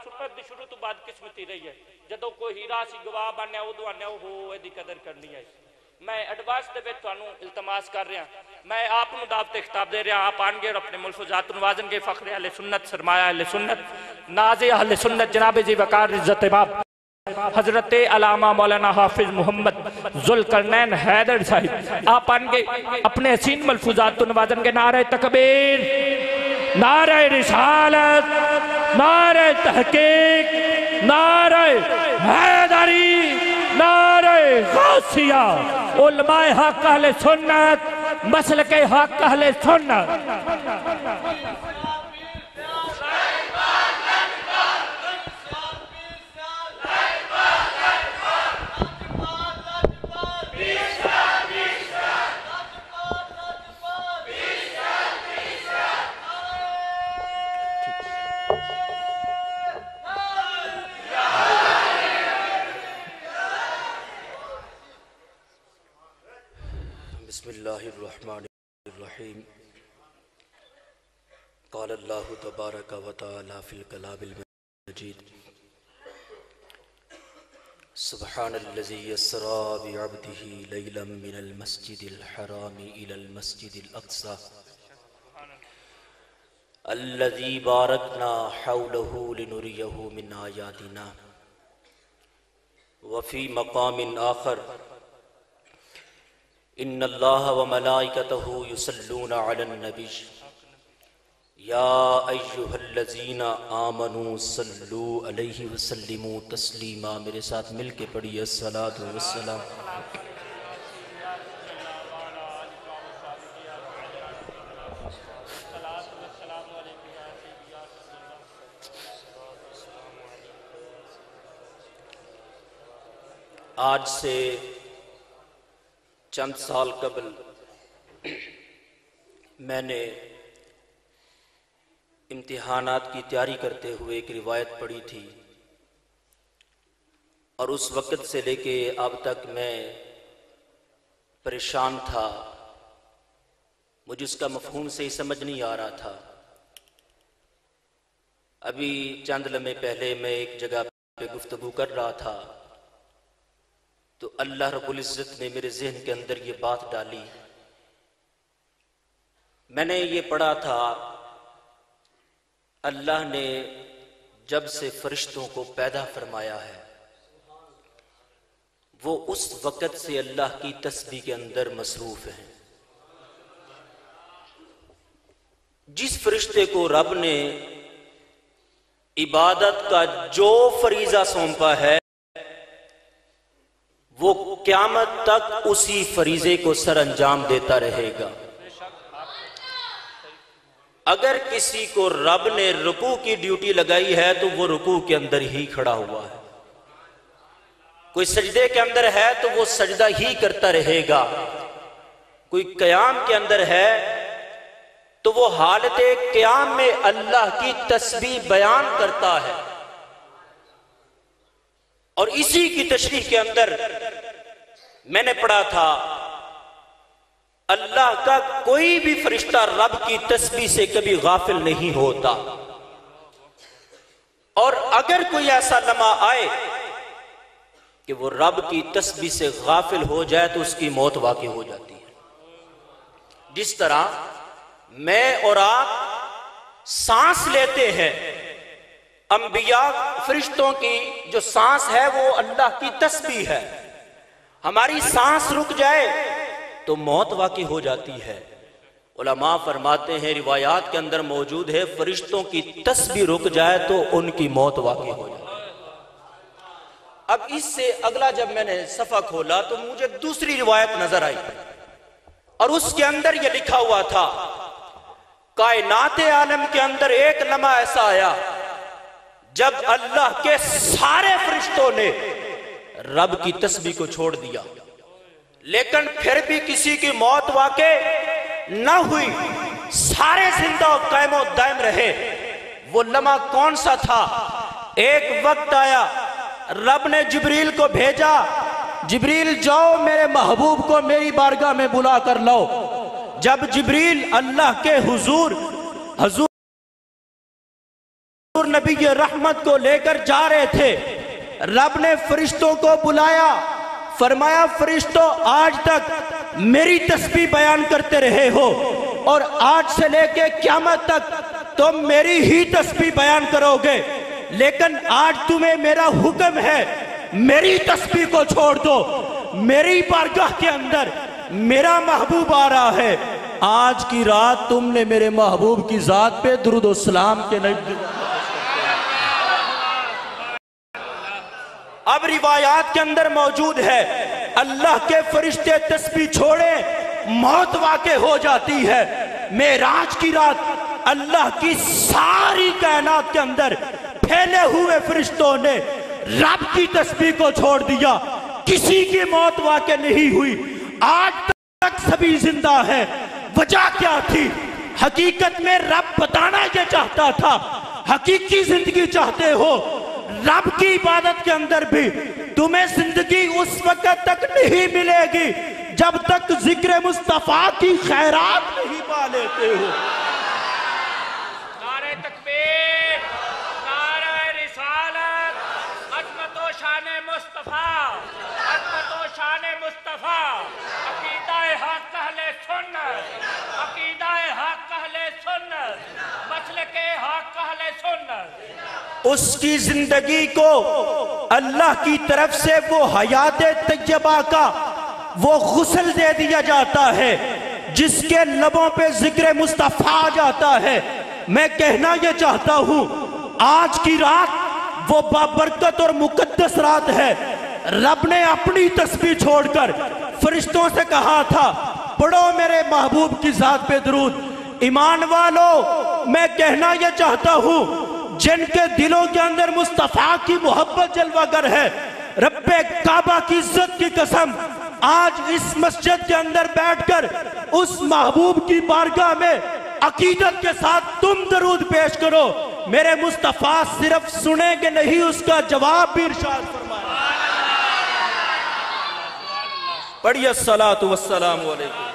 सुन्नत दी शुरू तो बाद किस्मती रही है। जदों कोई हीरा सी गवाह बनया उदों आने हो एदी कदर करनी है। मैं एडवांस दे विच तुहानू इल्तमास कर रहा, मैं आप नू दावत खिताब दे रहा, आप आन गए और अपने मुल्फुजात नवाजन के फखरे अहले सुन्नत सरमाया अहले सुन्नत नाज़े अहले सुन्नत जनाब जी वकार इज्जत बाब हजरत अलामा मौलाना हाफिज मोहम्मद जुल्करनैन हैदर साहिब आप आन गए अपने हसीन मुल्फुजात नवाजन के नारे तकबीर, नारे रिसालत, नारे तहकीक, नारे हैदरी, नारे गौसिया, उलमाए हक अहले सुन्नत, मसलके हक अहले सुन्नत। बिस्मिल्लाहिर्रहमानिर्रहीम। क़ाल अल्लाहु तबारक व तआला फ़िल कलामिल मजीद सुब्हानल्लज़ी यस्रा बिअब्दिही लैलन मिनल मस्जिदिल हरामी इलल मस्जिदिल अक़सा अल्लज़ी बारकना हौलहु लिनुरियहु मिन आयातिना व फ़ी मक़ामिन आख़र इन्नल्लाह व मलाइकतहु युसल्लूना अलन नबी या अय्युहल्लज़ीना आमनू सल्लू अलैहि व सल्लिमू तस्लीमा। मेरे साथ मिल के पढ़िए अस्सलातु वस्सलाम। आज से चंद साल कबल मैंने इम्तिहानात की तैयारी करते हुए एक रिवायत पढ़ी थी और उस वक़्त से लेके अब तक मैं परेशान था। मुझे उसका मफ़हूम से ही समझ नहीं आ रहा था। अभी चंद लम्हे पहले मैं एक जगह पे गुफ्तगू कर रहा था तो अल्लाह रब्बुल इज़्ज़त ने मेरे ज़हन के अंदर ये बात डाली। मैंने ये पढ़ा था अल्लाह ने जब से फरिश्तों को पैदा फरमाया है वो उस वक़्त से अल्लाह की तस्बीह के अंदर मसरूफ़ हैं। जिस फरिश्ते को रब ने इबादत का जो फरीज़ा सौंपा है वो क़यामत तक उसी फरीज़े को सर अंजाम देता रहेगा। अगर किसी को रब ने रुकू की ड्यूटी लगाई है तो वो रुकू के अंदर ही खड़ा हुआ है। कोई सजदे के अंदर है तो वो सजदा ही करता रहेगा। कोई क़याम के अंदर है तो वो हालते क़याम में अल्लाह की तस्बीह बयान करता है। और इसी की तशरीह के अंदर मैंने पढ़ा था अल्लाह का कोई भी फरिश्ता रब की तस्बीह से कभी गाफिल नहीं होता। और अगर कोई ऐसा लम्हा आए कि वो रब की तस्बीह से गाफिल हो जाए तो उसकी मौत वाक़ई हो जाती है। जिस तरह मैं और आप सांस लेते हैं, अंबिया फरिश्तों की जो सांस है वो अल्लाह की तस्बीह है। हमारी सांस रुक जाए तो मौत वाक़ई हो जाती है। उलमा फरमाते हैं, रिवायात के अंदर मौजूद है, फरिश्तों की तस्बीह रुक जाए तो उनकी मौत वाक़ई हो जाए। अब इससे अगला जब मैंने सफ़ा खोला तो मुझे दूसरी रिवायत नजर आई और उसके अंदर यह लिखा हुआ था कायनात आलम के अंदर एक लम्हा ऐसा आया जब अल्लाह के सारे फरिश्तों ने रब की तस्बीह को छोड़ दिया, लेकिन फिर भी किसी की मौत वाक़ई न हुई, सारे जिंदा और कायमो दायम रहे। वो लम्हा कौन सा था? एक वक्त आया रब ने जिब्रील को भेजा, जिब्रील जाओ मेरे महबूब को मेरी बारगाह में बुला कर लाओ। जब जिब्रील अल्लाह के हुजूर नबी रहमत को लेकर जा रहे थे, रब ने फरिश्तों को बुलाया, फरमाया फरिश्तों आज तक मेरी तस्बीह बयान करते रहे हो और आज से लेके क़यामत तक तुम मेरी ही तस्बीह बयान करोगे, लेकिन आज तुम्हें मेरा हुक्म है मेरी तस्बीह को छोड़ दो। मेरी बारगाह के अंदर मेरा महबूब आ रहा है, आज की रात तुमने मेरे महबूब की जात पे दुरूद और सलाम के नहीं। अब रिवायात के अंदर मौजूद है अल्लाह के फरिश्ते तस्बीह छोड़े मौत वाक़े हो जाती है। मेराज की रात अल्लाह की सारी कायनात के अंदर फैले हुए फरिश्तों ने रब की तस्बीह को छोड़ दिया, किसी की मौत वाक़े नहीं हुई, आज तक सभी जिंदा है। वजह क्या थी? हकीकत में रब बताना ये चाहता था, हकीकी जिंदगी चाहते हो, रब की इबादत के अंदर भी तुम्हें जिंदगी उस वक्त तक नहीं मिलेगी जब तक जिक्र मुस्तफा की खैरात नहीं पा लेते हो। नारे तकबीर, नारे रिसालत, अज़मत व शान मुस्तफा, अज़मत व शान मुस्तफा, अकीदाए हक अहले सुन्नत, अकीदाए हक अहले सुन्नत, मसलके हक अहले सुन्नत। उसकी जिंदगी को अल्लाह की तरफ से वो हयात तैयबा का वो गुस्ल दे दिया जाता है, जिसके लबों पे जिक्र मुस्तफा आ जाता है। मैं कहना यह चाहता हूं आज की रात वो बाबरकत और मुकद्दस रात है। रब ने अपनी तस्बीह छोड़कर फरिश्तों से कहा था पढ़ो मेरे महबूब की जात पे दुरूद। ईमान वालों, मैं कहना यह चाहता हूं जिनके दिलों के अंदर मुस्तफा की मोहब्बत जलवागर है, रब्बे काबा की इज्जत की कसम, आज इस मस्जिद के अंदर बैठकर उस महबूब की बारगाह में अकीदत के साथ तुम दरूद पेश करो। मेरे मुस्तफा सिर्फ सुनेंगे नहीं, उसका जवाब भी इरशाद फरमाया। पढ़िए अस्सलातु वस्सलामु अलैकुम।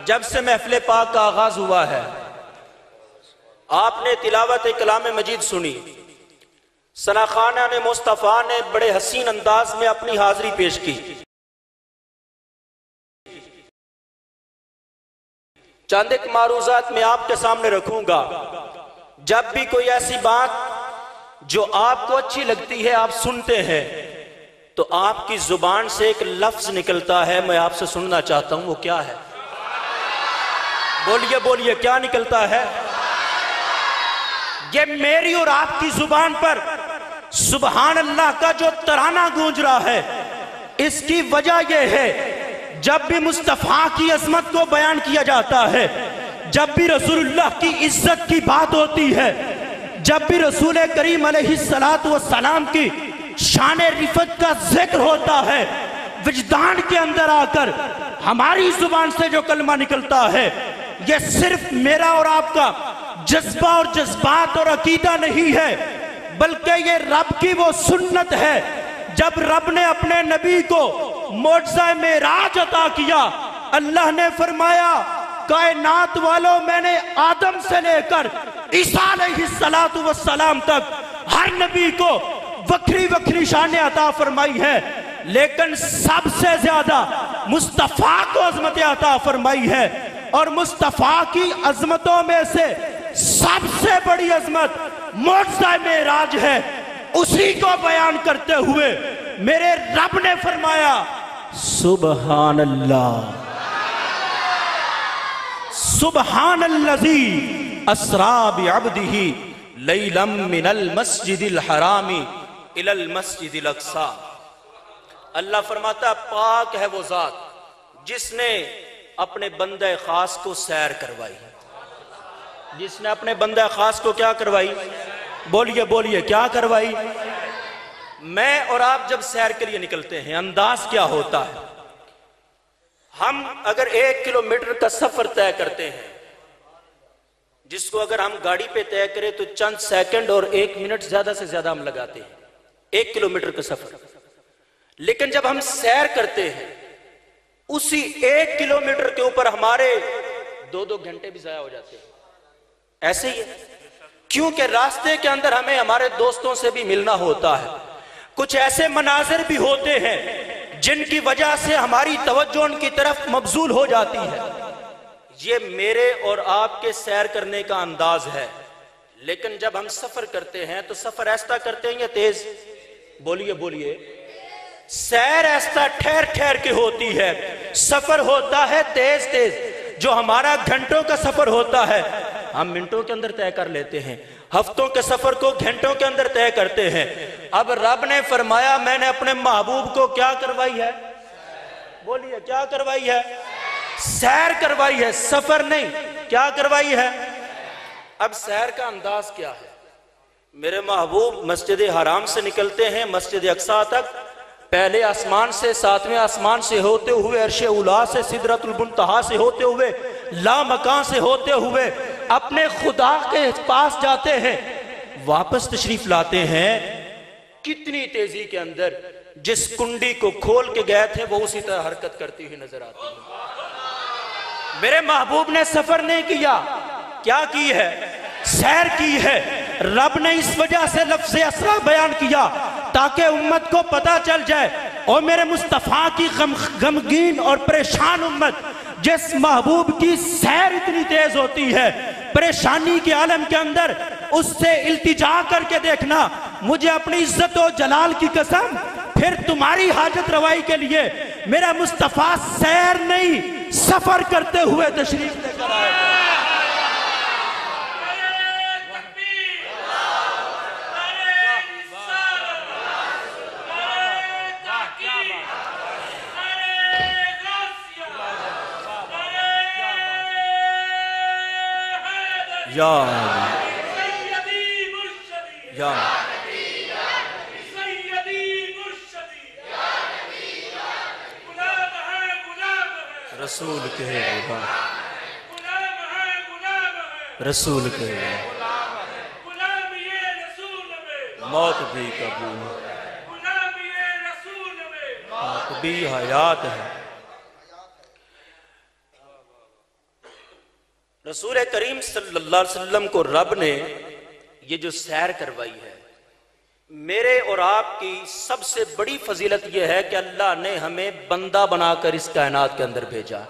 जब से महफिल पाक का आगाज हुआ है आपने तिलावत कलाम मजीद सुनी, सनाखाना ने मुस्तफ़ा ने बड़े हसीन अंदाज में अपनी हाजिरी पेश की। चंद एक मारूजात में आपके सामने रखूंगा। जब भी कोई ऐसी बात जो आपको अच्छी लगती है आप सुनते हैं तो आपकी जुबान से एक लफ्ज निकलता है, मैं आपसे सुनना चाहता हूं वो क्या है? बोलिए बोलिए, क्या निकलता है? ये मेरी और आपकी जुबान पर सुबहान अल्लाह का जो तराना गूंज रहा है, इसकी वजह यह है जब भी मुस्तफा की अजमत को बयान किया जाता है, जब भी रसूलुल्लाह की इज्जत की बात होती है, जब भी रसूल करीम अलैहिस्सलातु वस्सलाम की शान रिफत का जिक्र होता है, विजदान के अंदर आकर हमारी जुबान से जो कलमा निकलता है यह सिर्फ मेरा और आपका जज्बा और जज्बात और अकीदा नहीं है, बल्कि ये रब की वो सुन्नत है। जब रब ने अपने नबी को मोअज़्ज़ा मेराज अता किया, अल्लाह ने फरमाया कायनात वालों, मैंने आदम से लेकर ईसा अलैहिस्सलातु वस्सलाम तक हर नबी को वक्री वक्री शान अता फरमाई है, लेकिन सबसे ज्यादा मुस्तफा को अजमत अता फरमाई है। और मुस्तफा की अजमतों में से सबसे बड़ी अजमत मोअज़्ज़ा मेराज है। उसी को बयान करते हुए मेरे रब ने फरमाया सुबहान अल्लाह, सुबहान अल्लज़ी अस्रा बिअब्दिही लैलम मिनल मस्जिदिल हरामी इलल मस्जिदिल अक़सा। अल्लाह फरमाता पाक है वो जात जिसने अपने बंदे खास को सैर करवाई, जिसने अपने बंदे खास को क्या करवाई? बोलिए बोलिए, क्या करवाई? मैं और आप जब सैर के लिए निकलते हैं अंदाज क्या होता है? हम अगर 1 किलोमीटर का सफर तय करते हैं, जिसको अगर हम गाड़ी पे तय करें तो चंद सेकंड और 1 मिनट ज्यादा से ज्यादा हम लगाते हैं 1 किलोमीटर का सफर। लेकिन जब हम सैर करते हैं उसी 1 किलोमीटर के ऊपर हमारे 2-2 घंटे भी जाया हो जाते हैं। ऐसे ही है, क्योंकि रास्ते के अंदर हमें हमारे दोस्तों से भी मिलना होता है। कुछ ऐसे मनाजिर भी होते हैं जिनकी वजह से हमारी तवज्जो उनकी तरफ मबजूल हो जाती है। ये मेरे और आपके सैर करने का अंदाज है। लेकिन जब हम सफर करते हैं तो सफर ऐसा करते हैं या तेज? बोलिए बोलिए। सैर ऐसा ठहर ठहर के होती है, सफर होता है तेज तेज। जो हमारा घंटों का सफर होता है हम मिनटों के अंदर तय कर लेते हैं, हफ्तों के सफर को घंटों के अंदर तय करते हैं। अब रब ने फरमाया मैंने अपने महबूब को क्या करवाई है? बोलिए क्या करवाई है? सैर करवाई है, सफर नहीं। क्या करवाई है? अब सैर का अंदाज क्या है? मेरे महबूब मस्जिद हराम से निकलते हैं मस्जिद अक्सा तक, पहले आसमान से 7वें आसमान से होते हुए अर्शे उला से सिदरतुल मुंतहा से होते हुए लामकान से होते हुए अपने खुदा के पास जाते हैं, वापस तशरीफ लाते हैं। कितनी तेजी के अंदर जिस कुंडी को खोल के गए थे वो उसी तरह हरकत करती हुई नजर आती है। मेरे महबूब ने सफर नहीं किया, क्या की है? सैर की है। रब ने इस वजह से लफ्ज़ असरा बयान किया ताकि उम्मत को पता चल जाए और मेरे मुस्तफ़ा की गमगीन और परेशान उम्मत, जिस महबूब की सैर इतनी तेज होती है परेशानी के आलम के अंदर, उससे इल्तिजा करके देखना, मुझे अपनी इज्जत और जलाल की कसम, फिर तुम्हारी हाजत रवाई के लिए मेरा मुस्तफ़ा सैर नहीं सफर करते हुए तशरीफ लेकर आएगा। या या रसूल के रसूल के मौत भी कबूल, मौत भी हयात है। रसूल करीम सल्लल्लाहु अलैहि वसल्लम को रब ने ये जो सैर करवाई है, मेरे और आपकी सबसे बड़ी फजीलत यह है कि अल्लाह ने हमें बंदा बनाकर इस कायनात के अंदर भेजा।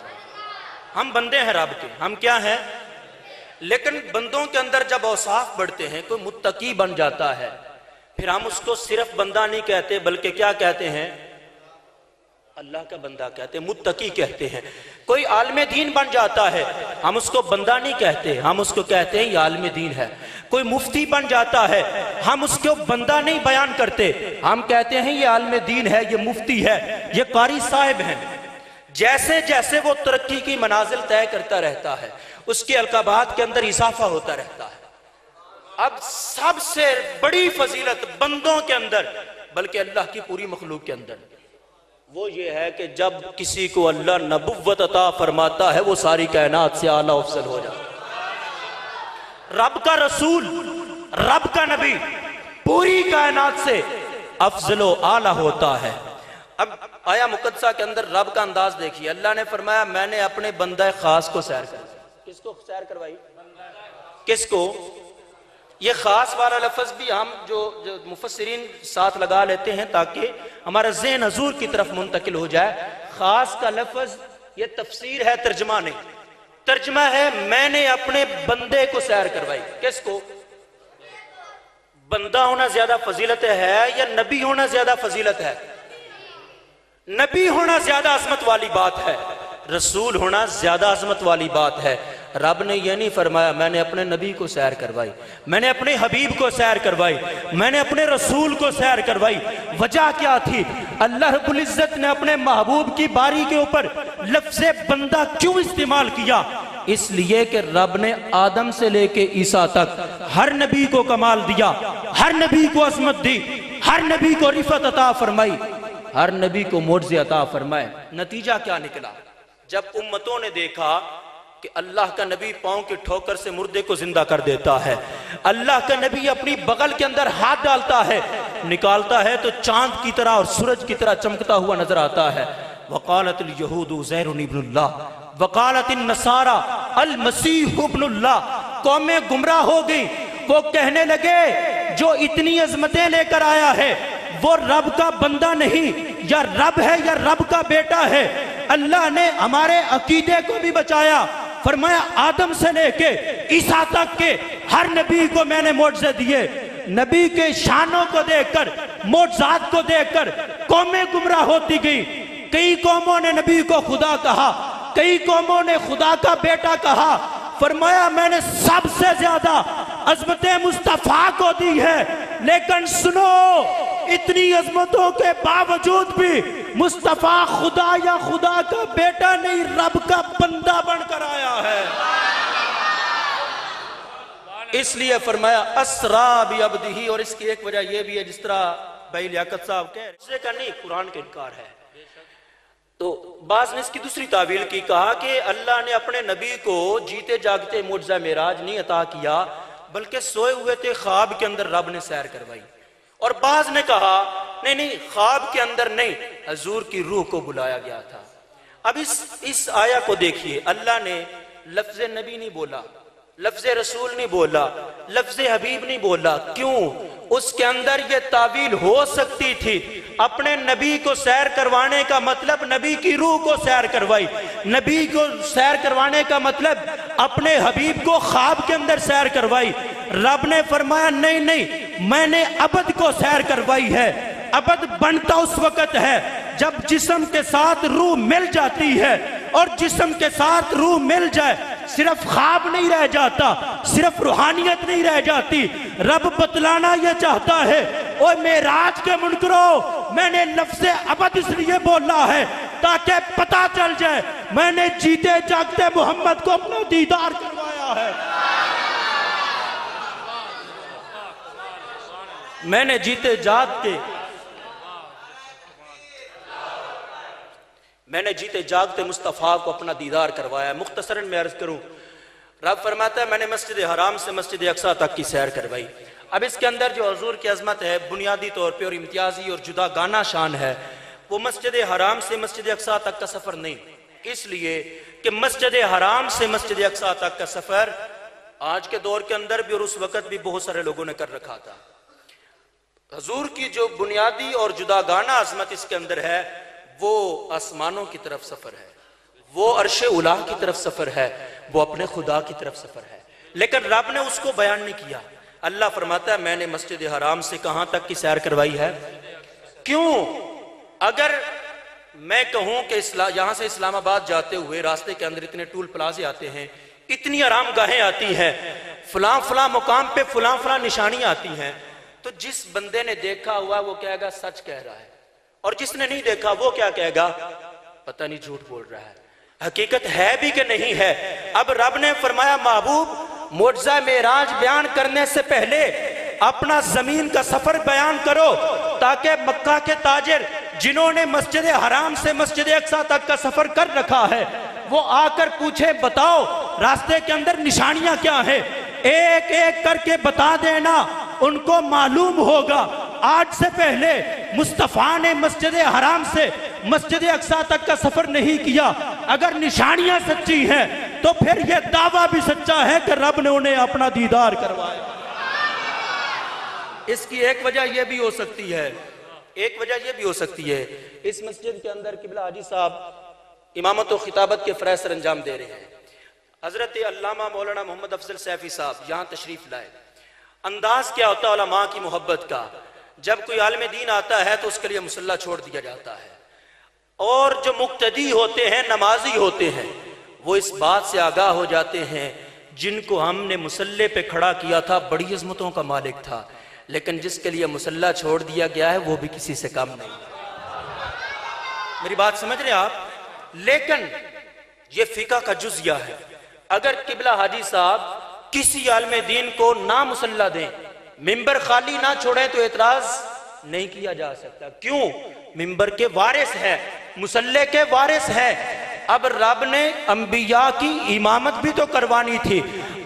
हम बंदे हैं रब के, हम क्या हैं? लेकिन बंदों के अंदर जब औसाफ बढ़ते हैं, कोई मुत्तकी बन जाता है, फिर हम उसको सिर्फ बंदा नहीं कहते बल्कि क्या कहते हैं? अल्लाह का बंदा कहते हैं, मुत्तकी कहते हैं। कोई आलमे दीन बन जाता है, हम उसको बंदा नहीं कहते, हम उसको कहते हैं ये आलमे दीन है। कोई मुफ्ती बन जाता है, हम उसको बंदा नहीं बयान करते, हम कहते हैं ये आलमे दीन है, ये मुफ्ती है, ये कारी साहिब हैं। जैसे जैसे वो तरक्की की मनाजिल तय करता रहता है, उसके अलकाबात के अंदर इजाफा होता रहता है। अब सबसे बड़ी फजीलत बंदों के अंदर, बल्कि अल्लाह की पूरी मखलूक के अंदर, वो ये है कि जब किसी को अल्लाह नबुव्वत अता फरमाता है, वो सारी कायनात से आला अफजल हो जाता है। रब का रसूल, रब का नबी पूरी कायनात से अफजलो आला होता है। अब आया मुकद्दसा के अंदर रब का अंदाज देखिए। अल्लाह ने फरमाया मैंने अपने बंदा खास को सैर करवाई। किसको सैर करवाई? किसको? ये खास वाला लफ्ज भी हम जो मुफस्सिरीन साथ लगा लेते हैं ताकि हमारा ज़हन हजूर की तरफ मुंतकिल हो जाए। खास का लफ्ज ये तफसीर है, तर्जमा नहीं। तर्जमा है मैंने अपने बंदे को सैर करवाई। किसको? बंदा होना ज्यादा फजीलत है या नबी होना ज्यादा फजीलत है? नबी होना ज्यादा अजमत वाली बात है, रसूल होना ज्यादा अजमत वाली बात है। रब ने यह नहीं फरमाया मैंने अपने नबी को सैर करवाई, मैंने अपने हबीब को सैर करवाई, मैंने अपने रसूल को सैर करवाई। वजह क्या थी? अल्लाह रब्बुल इज्जत ने अपने महबूब की बारी के ऊपर लफ्ज़े बंदा क्यों इस्तेमाल किया? इसलिए कि रब ने आदम से लेके ईसा तक हर नबी को कमाल दिया, हर नबी को अजमत दी, हर नबी को रिफत अता फरमाई, हर नबी को मोज़े अता फरमाए। नतीजा क्या निकला? जब उम्मतों ने देखा कि अल्लाह का नबी पांव की ठोकर से मुर्दे को जिंदा कर देता है, अल्लाह का नबी अपनी बगल के अंदर हाथ डालता है, निकालता है तो चांद की तरह और सूरज की तरह चमकता हुआ नजर आता है। वकालतुल यहूद उज़ैर इब्नुल्लाह वकालतिन नसारा अल मसीह इब्नुल्लाह। कौमें गुमराह हो गई, वो कहने लगे जो इतनी अजमतें लेकर आया है वो रब का बंदा नहीं, या रब है या रब का बेटा है। अल्लाह ने हमारे अकीदे को भी बचाया, फरमाया आदम से लेके ईसा तक के हर नबी को मैंने मोज़े दिए। नबी के शानों को देखकर, मोज़ात को देखकर कौमें गुमराह होती गई। कई कौमों ने नबी को खुदा कहा, कई कौमों ने खुदा का बेटा कहा। फरमाया मैंने सबसे ज्यादा अजमतें मुस्तफा को दी है, लेकिन सुनो इतनी अजमतों के बावजूद भी मुस्तफा खुदा या खुदा का बेटा नहीं, रब का बंदा बनकर आया है। इसलिए फरमाया असरा भी अब्दिही। और इसकी एक वजह यह भी है, जिस तरह भाई लियाकत साहब कह रहे का नहीं, कुरान का इनकार है। तो बाज़ ने इसकी दूसरी तावील की, कहा कि अल्लाह ने अपने नबी को जीते जागते मुअज्जा मेराज नहीं अता किया, बल्कि सोए हुए थे ख्वाब के अंदर रब ने सैर करवाई। और बाज़ ने कहा नहीं नहीं, ख्वाब के अंदर नहीं, हजूर की रूह को बुलाया गया था। अब इस आया को देखिए, अल्लाह ने लफ्ज़ नबी नहीं बोला, लफ्ज़ रसूल नहीं बोला, लफ्ज़ हबीब नहीं बोला। क्यों? उसके अंदर ये तावील हो सकती थी। अपने नबी को सैर करवाने का मतलब नबी की रूह को सैर करवाई, नबी को सैर करवाने का मतलब अपने हबीब को ख्वाब के अंदर सैर करवाई। रब ने फरमाया नहीं नहीं, मैंने अबद को सैर करवाई है। अबद बनता उस वक्त है जब जिस्म के साथ रूह मिल जाती है, और जिस्म के साथ रूह मिल जाए सिर्फ ख्वाब नहीं रह जाता, सिर्फ रूहानियत नहीं रह जाती। रब बतलाना यह चाहता है, और मेराज के मुनकरो मैंने लफ्ज़ अबद इसलिए बोला है ताकि पता चल जाए मैंने जीते जागते मोहम्मद को अपना दीदार करवाया है। मैंने जीते जागते मुस्तफ़ा को अपना दीदार करवाया। मुख्तसरन मैं अर्ज करूं, रब फरमाता है मैंने मस्जिद हराम से मस्जिद अक्सा तक की सैर करवाई। अब इसके अंदर जो हुजूर की अजमत है बुनियादी तौर पे और इम्तियाजी और जुदा गाना शान है, वो मस्जिद हराम से मस्जिद अक्सा तक का सफर नहीं, इसलिए कि मस्जिद हराम से मस्जिद अक्सा तक का सफर आज के दौर के अंदर भी और उस वक्त भी बहुत सारे लोगों ने कर रखा था। हुजूर की जो बुनियादी और जुदा गाना अजमत इसके अंदर है, वो आसमानों की तरफ सफर है, वो अर्शे उला की तरफ सफर है, वो अपने खुदा की तरफ सफर है। लेकिन रब ने उसको बयान नहीं किया। अल्लाह फरमाता है मैंने मस्जिद हराम से कहां तक की सैर करवाई है। क्यों? अगर मैं कहूं कि यहां से इस्लामाबाद जाते हुए रास्ते के अंदर इतने टूल प्लाजे आते हैं, इतनी आराम गाहें आती हैं, फलां फलां मुकाम पे फलां फलां निशानियां आती हैं, तो जिस बंदे ने देखा हुआ वो कहेगा सच कह रहा है, और जिसने नहीं देखा वो क्या कहेगा पता नहीं झूठ बोल रहा है। हकीकत है भी कि नहीं है। अब रब ने फरमाया महबूब मुअज्जा मेराज बयान करने से पहले अपना जमीन का सफर बयान करो, ताकि मक्का के ताजिर जिन्होंने मस्जिद हराम से मस्जिद अक्सा तक का सफर कर रखा है वो आकर पूछे बताओ रास्ते के अंदर निशानियां क्या है, एक एक करके बता देना, उनको मालूम होगा। आज से पहले मुस्तफा ने मस्जिद हराम से मस्जिद अक्सा तक का सफर नहीं किया। अगर निशानियां सच्ची हैं तो फिर यह दावा भी सच्चा है कि रब ने उन्हें अपना दीदार करवाया। इसकी एक वजह यह भी हो सकती है, एक वजह यह भी हो सकती है, इस मस्जिद के अंदर किबला हाजी साहब इमामत और खिताबत के फराइज़ सर अंजाम दे रहे हैं। हजरत अल्लामा मौलाना मोहम्मद अफजल सैफी साहब यहाँ तशरीफ लाए। अंदाज क्या होता है उलमा की मोहब्बत का, जब कोई आलिम दीन आता है तो उसके लिए मुसल्ला छोड़ दिया जाता है, और जो मुक्तदी होते हैं नमाजी होते हैं वो इस बात से आगाह हो जाते हैं जिनको हमने मुसल्ले पे खड़ा किया था बड़ी अजमतों का मालिक था, लेकिन जिसके लिए मुसल्ला छोड़ दिया गया है वो भी किसी से कम नहीं। मेरी बात समझ रहे आप? लेकिन ये फिका का जुजिया है। अगर किबला हाजी साहब किसी आलिम दीन को ना मुसल्ला दें, मिंबर खाली ना छोड़ें तो एतराज नहीं किया जा सकता। क्यों? मिंबर के वारिस है, मुसल्ले के वारिस है। अब रब ने अंबिया की इमामत भी तो करवानी थी।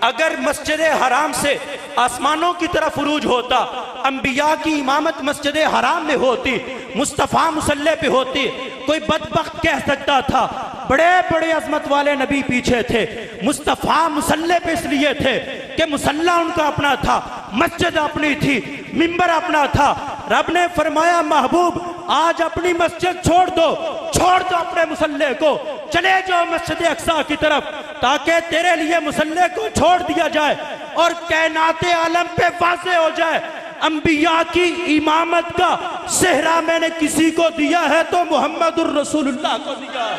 अगर मस्जिद हराम से आसमानों की तरफ उरूज होता, अंबिया की इमामत मस्जिद हराम में होती, मुस्तफ़ा मुसल्ले पे होती, कोई बदबख्त कह सकता था। बड़े बड़े अजमत वाले नबी पीछे थे। मुस्तफ़ा मुसल्ले पे इसलिए थे कि मुसल्ला उनका अपना था, मस्जिद अपनी थी, मिंबर अपना था। रब ने फरमाया महबूब आज अपनी मस्जिद छोड़ दो अपने मुसल्ले को, चले जाओ मस्जिद अक्सा की तरफ, ताकि तेरे लिए मुसल्ले को छोड़ दिया जाए और कायनाते आलम पे वाज़े हो जाए अंबिया की इमामत का सेहरा मैंने किसी को दिया है तो मुहम्मदुर रसूलुल्लाह को दिया है,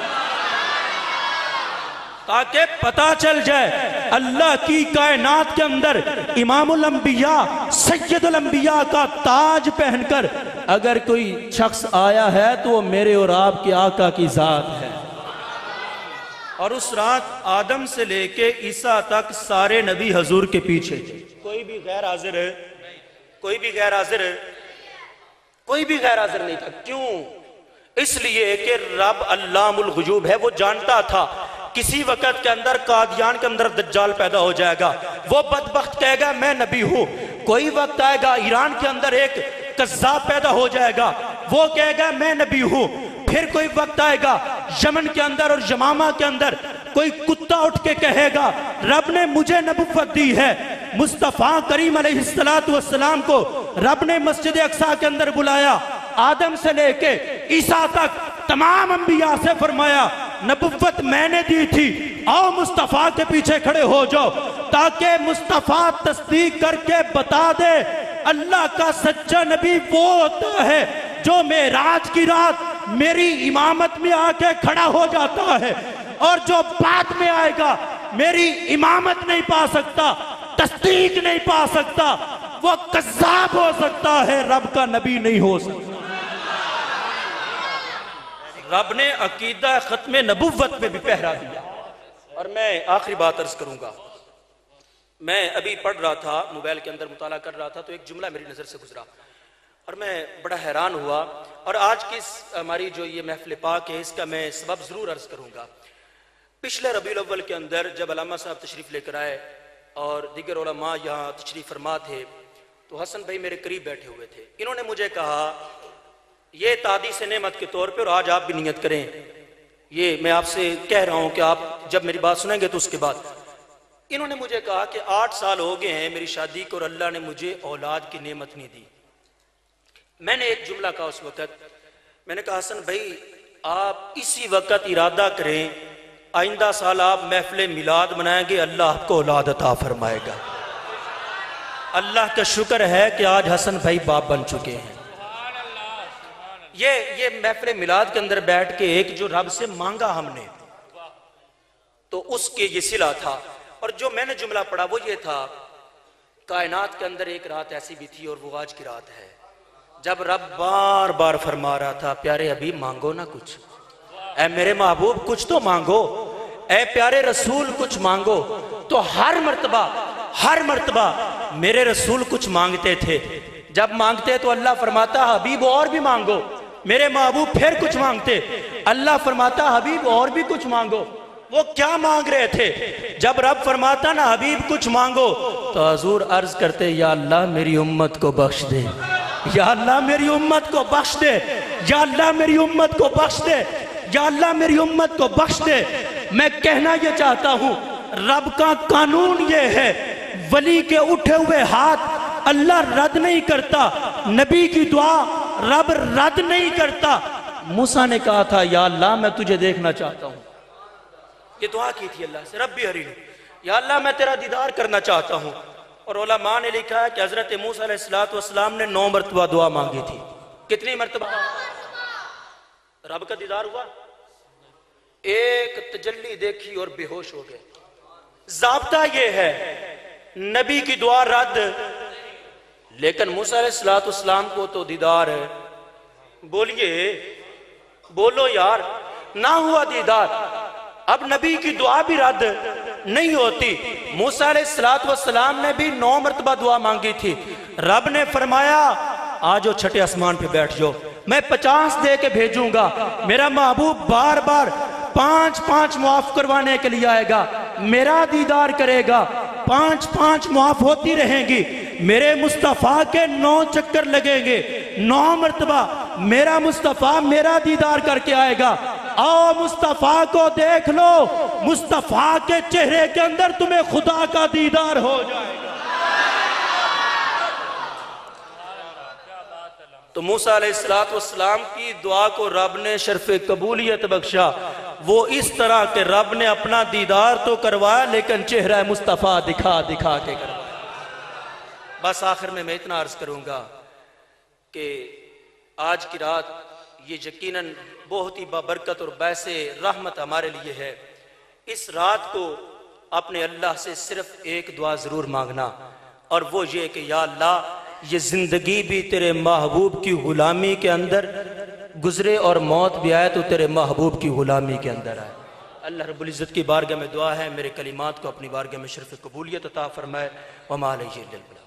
ताकि पता चल जाए अल्लाह की कायनात के अंदर इमामुल अंबिया सैयदुल अंबिया का ताज पहनकर अगर कोई शख्स आया है तो वो मेरे और आपके आका की जात है। और उस रात आदम से लेके ईसा तक सारे नबी हजूर के पीछे थे। कोई भी गैर हाजिर है, कोई भी गैर हाजिर है, कोई भी गैर हाजिर नहीं था। क्यों? इसलिए कि रब अल्लामुल गुजूब है। वो जानता था किसी वक्त के अंदर कादियान के अंदर दज्जाल पैदा हो जाएगा, वो बदबख्त कहेगा मैं नबी हूं। कोई वक्त आएगा ईरान के अंदर एक कज़्ज़ाब पैदा हो जाएगा, वो कहेगा मैं नबी हूं। फिर कोई वक्त आएगा यमन के अंदर और यमामा के अंदर कोई कुत्ता उठ के कहेगा रब ने मुझे नबुव्वत दी है। मुस्तफ़ा करीम अलैहिस्सलातु वस्सलाम को रब ने मस्जिद अक्सा के अंदर बुलाया, आदम से लेके ईसा तक तमाम अंबिया से फरमाया नबुव्वत मैंने दी थी, आओ मुस्तफ़ा के पीछे खड़े हो जाओ, ताकि मुस्तफ़ा तस्दीक करके बता दे अल्लाह का सच्चा नबी वो होता है जो मेराज की रात मेरी इमामत में आके खड़ा हो जाता है, और जो बाद में आएगा मेरी इमामत नहीं पा सकता, तस्दीक नहीं पा सकता, वो कज़्ज़ाब हो सकता है, रब का नबी नहीं हो सकता। रब ने अकीदा खत्मे नबुव्वत पे भी पहरा दिया। और मैं आखिरी बात अर्ज करूंगा, मैं अभी पढ़ रहा था, मोबाइल के अंदर मुताला कर रहा था, तो एक जुमला मेरी नजर से गुजरा और मैं बड़ा हैरान हुआ। और आज की हमारी जो ये महफिल पाक है इसका मैं सबब जरूर अर्ज करूंगा। पिछले रबीउल अव्वल के अंदर जब अल्लामा साहब तशरीफ लेकर आए और दीगर उलमा यहाँ तशरीफ फरमा थे, तो हसन भाई मेरे करीब बैठे हुए थे। इन्होंने मुझे कहा ये तादी से नेमत के तौर पे, और आज आप भी नियत करें, ये मैं आपसे कह रहा हूं कि आप जब मेरी बात सुनेंगे तो उसके बाद। इन्होंने मुझे कहा कि 8 साल हो गए हैं मेरी शादी को और अल्लाह ने मुझे औलाद की नेमत नहीं दी। मैंने एक जुमला कहा उस वक्त, मैंने कहा हसन भाई आप इसी वक्त इरादा करें आइंदा साल आप महफिल मिलाद मनाएंगे, अल्लाह आपको औलाद अता फरमाएगा। अल्लाह का शुक्र है कि आज हसन भाई बाप बन चुके हैं। ये महफिल मिलाद के अंदर बैठ के एक जो रब से मांगा हमने, तो उसके ये सिला था। और जो मैंने जुमला पढ़ा वो ये था, कायनात के अंदर एक रात ऐसी भी थी और वो आज की रात है जब रब बार बार फरमा रहा था प्यारे अभी मांगो ना कुछ, ऐ मेरे महबूब कुछ तो मांगो, ऐ प्यारे रसूल कुछ मांगो। तो हर मर्तबा मेरे रसूल कुछ मांगते थे। जब मांगते तो अल्लाह फरमाता हबीब और भी मांगो, मेरे महबूब फिर कुछ मांगते, अल्लाह फरमाता हबीब और भी कुछ मांगो। वो क्या मांग रहे थे? जब रब फरमाता ना हबीब कुछ मांगो, तो हजूर अर्ज करते या अल्लाह मेरी उम्मत को बख्श दे, या अल्लाह मेरी उम्मत को बख्श दे, या अल्लाह मेरी उम्मत को बख्श दे, या अल्लाह मेरी उम्मत को बख्श दे। मैं कहना यह चाहता हूं रब का कानून ये है, वली के उठे हुए हाथ अल्लाह रद्द नहीं करता, नबी की दुआ रब रद्द नहीं करता। मूसा ने कहा था या अल्लाह मैं तुझे देखना चाहता हूं, ये दुआ की थी अल्लाह से, रब्बी अरीनी, या अल्लाह मैं तेरा दीदार करना चाहता हूं। और उलमा ने लिखा है कि हजरत मूसा अलैहिस्सलाम ने 9 मरतबा दुआ मांगी थी। कितनी मरतबा? रब का दीदार हुआ, एक तजल्ली देखी और बेहोश हो गए। ज़ाब्ता ये है नबी की दुआ रद्द, लेकिन मूसा अलैहिस्सलाम को तो दीदार है। बोलिए, बोलो यार, ना हुआ दीदार, अब नबी की दुआ भी रद्द नहीं होती। मूसा अलैहिस्सलाम ने भी 9 मरतबा दुआ मांगी थी। रब ने फरमाया आज छठे आसमान पे बैठ जाओ, मैं 50 दे के भेजूंगा। मेरा महबूब बार बार 5-5 मुआफ करवाने के लिए आएगा, मेरा दीदार करेगा, 5-5 मुआफ होती रहेंगी। मेरे मुस्तफ़ा के 9 चक्कर लगेंगे, 9 मरतबा मेरा मुस्तफ़ा मेरा दीदार करके आएगा। आओ मुस्तफ़ा को देख लो, मुस्तफ़ा के चेहरे के अंदर तुम्हें खुदा का दीदार हो जाएगा। तो मूसा अलैहिस्सलाम की दुआ को रब ने शर्फ कबूलियत बख्शा। वो इस तरह के रब ने अपना दीदार तो करवाया, लेकिन चेहरा मुस्तफ़ा दिखा दिखा के करवाया। बस आखिर में मैं इतना अर्ज करूंगा कि आज की रात ये यकीनन बहुत ही बाबरकत और बैसे रहमत हमारे लिए है। इस रात को अपने अल्लाह से सिर्फ एक दुआ जरूर मांगना, और वो ये कि या अल्लाह, ये जिंदगी भी तेरे महबूब की गुलामी के अंदर गुजरे और मौत भी आए तो तेरे महबूब की गुलामी के अंदर आए। अल्लाह रब्बुल इज़्ज़त की बारगाह में दुआ है, मेरे कलिमात को अपनी बारगाह में शर्फ कबूलियत अता फरमाए। वमा अलैहि इल्लल बलाग।